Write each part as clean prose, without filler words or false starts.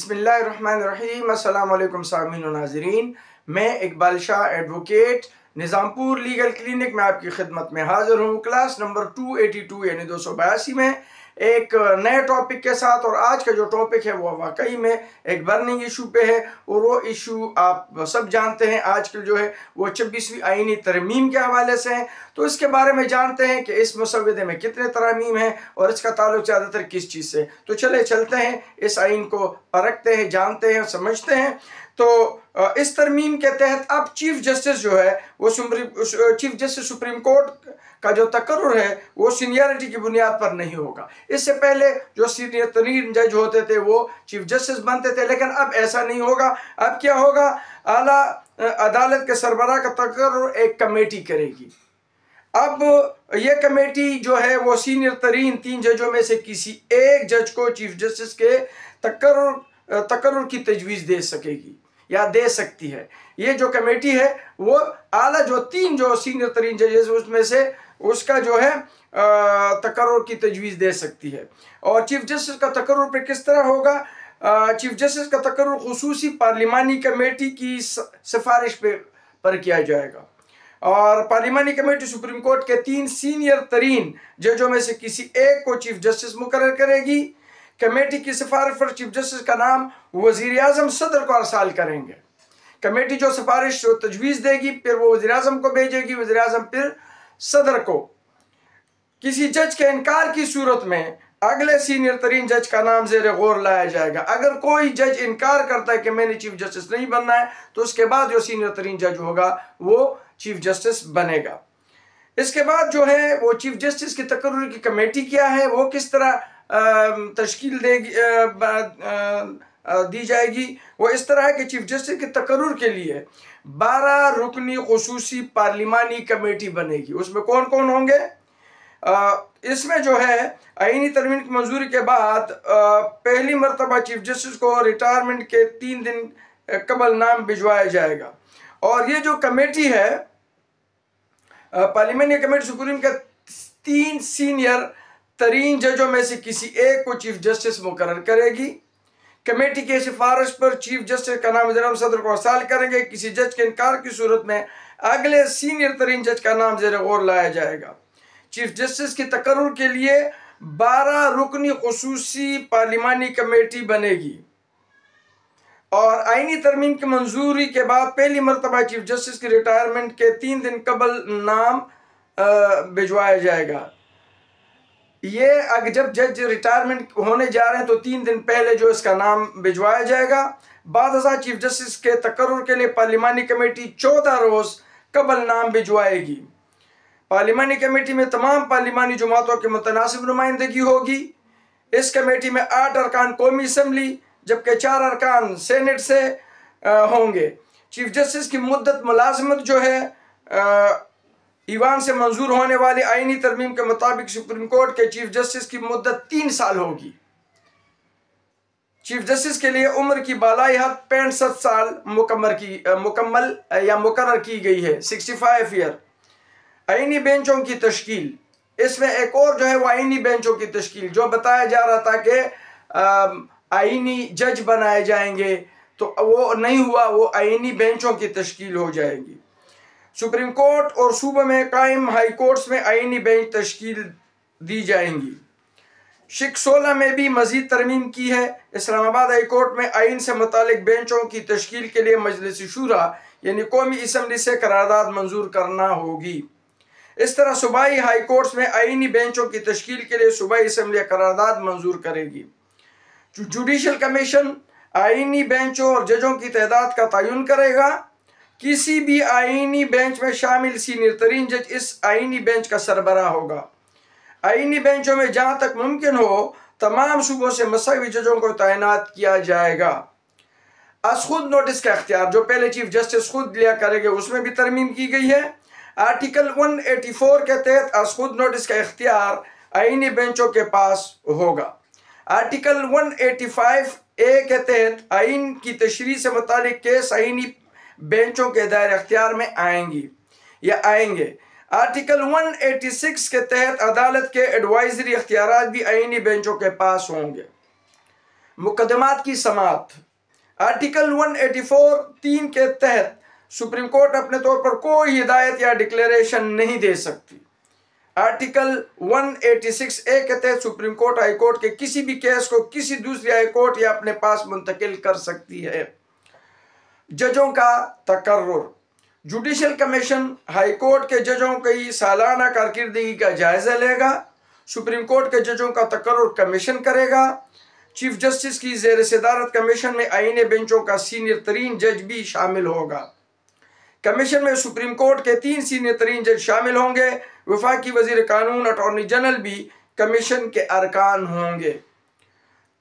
बिस्मिल्लाहिर्रहमानिर्रहीम। अस्सलाम वालेकुम सामीन व नाज़रीन। मैं Iqbal Shah advocate Nizampur legal clinic में आपकी खिदमत में हाज़िर हूँ। क्लास नंबर 282 यानी 282 में एक नए टॉपिक के साथ। और आज का जो टॉपिक है वो वाकई में एक बर्निंग इशू पे है, और वो इशू आप सब जानते हैं आजकल जो है वो 26वीं आईनी तरमीम के हवाले से है। तो इसके बारे में जानते हैं कि इस मसवदे में कितने तरमीम हैं और इसका ताल्लुक ज़्यादातर किस चीज़ से। तो चलते हैं इस आइन को परखते हैं, जानते हैं, समझते हैं। तो इस तरमीम के तहत अब चीफ जस्टिस जो है वो चीफ जस्टिस सुप्रीम कोर्ट का जो तकर्रुर है वो सीनियरिटी की बुनियाद पर नहीं होगा। इससे पहले जो सीनियर तरीन जज होते थे वो चीफ जस्टिस बनते थे, लेकिन अब ऐसा नहीं होगा। अब क्या होगा, आला अदालत के सरबराह का तकर्रुर एक कमेटी करेगी। अब यह कमेटी जो है वो सीनियर तरीन 3 जजों में से किसी एक जज को चीफ जस्टिस के तकर्रुर की तजवीज़ दे सकेगी या दे सकती है। ये जो कमेटी है वो आला जो 3 जो सीनियर तरीन जजेस उसमें से उसका जो है तकर्रुर की तजवीज़ दे सकती है। और चीफ जस्टिस का तकर्रुर पे किस तरह होगा? चीफ जस्टिस का तकर्रुर खुसूसी पार्लिमानी कमेटी की सिफारिश पर किया जाएगा। और पार्लिमानी कमेटी सुप्रीम कोर्ट के 3 सीनियर तरीन जजों में से किसी एक को चीफ जस्टिस मुकर्रर करेगी। कमेटी की सिफारिश पर चीफ जस्टिस का नाम वज़ीर आज़म सदर को अरसाल करेंगे। कमेटी जो सिफारिश तजवीज़ देगी फिर वो वज़ीर आज़म को भेजेगी, वज़ीर आज़म फिर सदर को। किसी जज के इनकार की सूरत में अगले सीनियर तरीन जज का नाम ज़ेर गौर लाया जाएगा। अगर कोई जज इनकार करता है कि मैंने चीफ जस्टिस नहीं बनना है, तो उसके बाद जो सीनियर तरीन जज होगा वो चीफ जस्टिस बनेगा। इसके बाद जो है वो चीफ जस्टिस की तकर्रुर की कमेटी क्या है, वो किस तरह तश्कील दी जाएगी। वो इस तरह है कि चीफ जस्टिस के तकर्रुर के लिए 12 रुकनी खुसूसी पार्लिमानी कमेटी बनेगी। उसमें कौन कौन होंगे? इसमें जो है आईनी तरमीम की मंजूरी के बाद पहली मरतबा चीफ जस्टिस को रिटायरमेंट के 3 दिन कबल नाम भिजवाया जाएगा। और ये जो कमेटी है पार्लिमानी कमेटी सुप्रीम के 3 सीनियर तरीन जजों में से किसी एक को चीफ जस्टिस मुकर्रर करेगी। कमेटी की सिफारिश पर चीफ जस्टिस का नाम वज़ीर आज़म सदर को अरसाल करेंगे। किसी जज के इनकार की सूरत में अगले सीनियर तरीन जज का नाम ज़ेर गौर लाया जाएगा। चीफ जस्टिस की तकर्रुर के लिए 12 रुकनी खुसूसी पार्लिमानी कमेटी बनेगी। और आईनी तरमीम की मंजूरी के बाद पहली मरतबा चीफ जस्टिस की रिटायरमेंट के 3 दिन कबल नाम भिजवाया जाएगा। ये अगर जब जज रिटायरमेंट होने जा रहे हैं तो 3 दिन पहले जो इसका नाम भिजवाया जाएगा। बाद चीफ जस्टिस के तकर्रुर के लिए पार्लिमानी कमेटी 14 रोज़ कबल नाम भिजवाएगी। पार्लिमानी कमेटी में तमाम पार्लिमानी जमातों की मुतनासिब नुमाइंदगी होगी। इस कमेटी में 8 अरकान कौमी असम्बली जबकि 4 अरकान सेनेट से होंगे। चीफ जस्टिस की मुद्दत मुलाजमत जो है ईवान से मंजूर होने वाली आईनी तरमीम के मुताबिक सुप्रीम कोर्ट के चीफ जस्टिस की मुद्दत 3 साल होगी। चीफ जस्टिस के लिए उम्र की बालाई हद 65 साल मुकम्मल या मुकर्रर की गई है, 65 ईयर। आईनी बेंचों की तश्कील, इसमें एक और जो है वो आईनी बेंचों की तश्कील जो बताया जा रहा था कि आईनी जज बनाए जाएंगे, तो वो नहीं हुआ। वो आईनी बेंचों की तश्कील हो जाएगी। सुप्रीम कोर्ट और सूबे में कायम हाई कोर्ट्स में आईनी बेंच तश्कील दी जाएंगी। शिक 16 में भी मजीद तरमीम की है। इस्लामाबाद हाई कोर्ट में आइन से मुतालिक बेंचों की तश्कील के लिए मजलिस शूरा यानी कौमी असम्बली से करारदाद मंजूर करना होगी। इस तरह सूबाई हाई कोर्ट्स में आईनी बेंचों की तश्कील के लिए सूबाई असम्बली करारदाद मंजूर करेगी। जुडिशल कमीशन आईनी बेंचों और जजों की तादाद का तयन करेगा। किसी भी आईनी बेंच में शामिल सीनियर तरीन जज इस आईनी बेंच का सरबराह होगा। आईनी बेंचों में जहां तक मुमकिन हो तमाम सूबों से मसावी जजों को तैनात किया जाएगा। अस खुद नोटिस का इख्तियार जो पहले चीफ जस्टिस खुद लिया करेंगे उसमें भी तरमीम की गई है। आर्टिकल 184 के तहत अस खुद नोटिस का इख्तियार आईनी बेंचों के पास होगा। आर्टिकल 185A के तहत आइन की तशरीह से मुतालिक केस आईनी बेंचों के दायरे अख्तियार में आएंगे। आर्टिकल 186 के तहत अदालत के एडवाइजरी अख्तियारात भी आईनी बेंचों के पास होंगे। मुकदमात की समाअत। आर्टिकल 184(3) के तहत सुप्रीम कोर्ट अपने तौर पर कोई हिदायत या डिक्लेरेशन नहीं दे सकती। आर्टिकल 186(a) के तहत सुप्रीम कोर्ट हाई कोर्ट के किसी भी केस को किसी दूसरी हाई कोर्ट या अपने पास मुंतकिल कर सकती है। जजों का तकर्रुर। जुडिशल कमीशन हाई कोर्ट के जजों की सालाना कारकर्दगी का जायजा लेगा। सुप्रीम कोर्ट के जजों का तकर्रुर कमीशन करेगा। चीफ जस्टिस की ज़ेर सदारत कमीशन में आईने बेंचों का सीनियर तरीन जज भी शामिल होगा। कमीशन में सुप्रीम कोर्ट के 3 सीनियर तरीन जज शामिल होंगे। वफाकी वजीर कानून अटॉर्नी जनरल भी कमीशन के अरकान होंगे।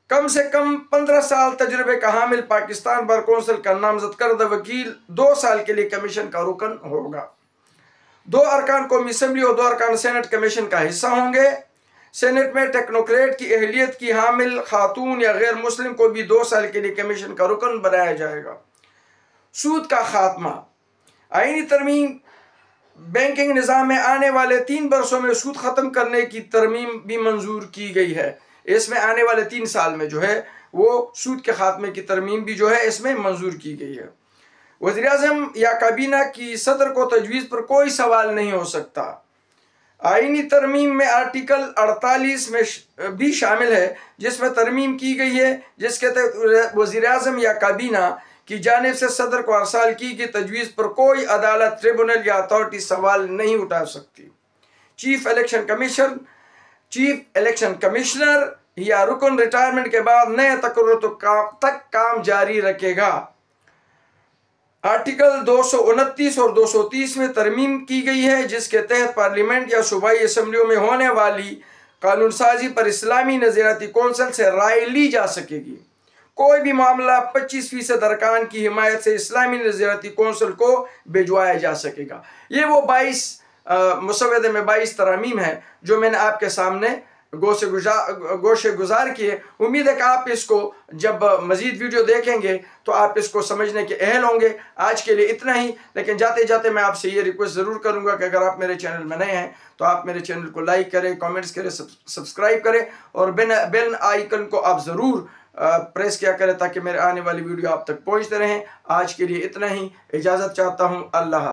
कम से कम 15 साल तजुर्बे का हामिल पाकिस्तान बार कौंसिल का नामजद करदा वकील 2 साल के लिए कमीशन का रुकन होगा। 2 अरकान कौमी असम्बली और 2 अरकान सेनेट कमीशन का हिस्सा होंगे। सेनेट में टेक्नोक्रेट की अहलियत की हामिल खातून या गैर मुस्लिम को भी 2 साल के लिए कमीशन का रुकन बनाया जाएगा। सूद का खात्मा। आईनी तरमीम बैंकिंग निज़ाम में आने वाले 3 बरसों में सूद ख़त्म करने की तरमीम भी मंजूर की गई है। इसमें आने वाले 3 साल में जो है वो सूद के खात्मे की तरमीम भी जो है इसमें मंजूर की गई है। वज़ीर-ए-आज़म या काबीना की सदर को तजवीज़ पर कोई सवाल नहीं हो सकता। आईनी तरमीम में आर्टिकल 48 में भी शामिल है जिसमें तरमीम की गई है जिसके तहत वज़ीर-ए-आज़म या काबीना की जानिब से सदर को अरसाल की गई तजवीज़ पर कोई अदालत, ट्रिब्यूनल या अथॉरिटी सवाल नहीं उठा सकती। चीफ इलेक्शन कमिश्नर या रुकन रिटायरमेंट के बाद नए तकर्रुर तक काम जारी रखेगा। आर्टिकल 229 और 230 में तरमीम की गई है जिसके तहत पार्लियामेंट या सूबाई असम्बलियों में होने वाली कानून साजी पर इस्लामी नज़रियाती कौंसिल से राय ली जा सकेगी। कोई भी मामला 25% अरकान की हिमायत से इस्लामी नज़रियाती कौंसिल को भिजवाया जा सकेगा। ये वो 22 मुसवदे में 22 तरमीम है जो मैंने आपके सामने गोशे गुजार किए। उम्मीद है कि आप इसको जब मज़ीद वीडियो देखेंगे तो आप इसको समझने के अहल होंगे। आज के लिए इतना ही, लेकिन जाते जाते मैं आपसे ये रिक्वेस्ट ज़रूर करूँगा कि अगर आप मेरे चैनल में नए हैं तो आप मेरे चैनल को लाइक करें, कमेंट्स करें, सब्सक्राइब करें और बेल आइकन को आप ज़रूर प्रेस किया करें ताकि मेरे आने वाली वीडियो आप तक पहुँचते रहें। आज के लिए इतना ही, इजाज़त चाहता हूँ। अल्लाह।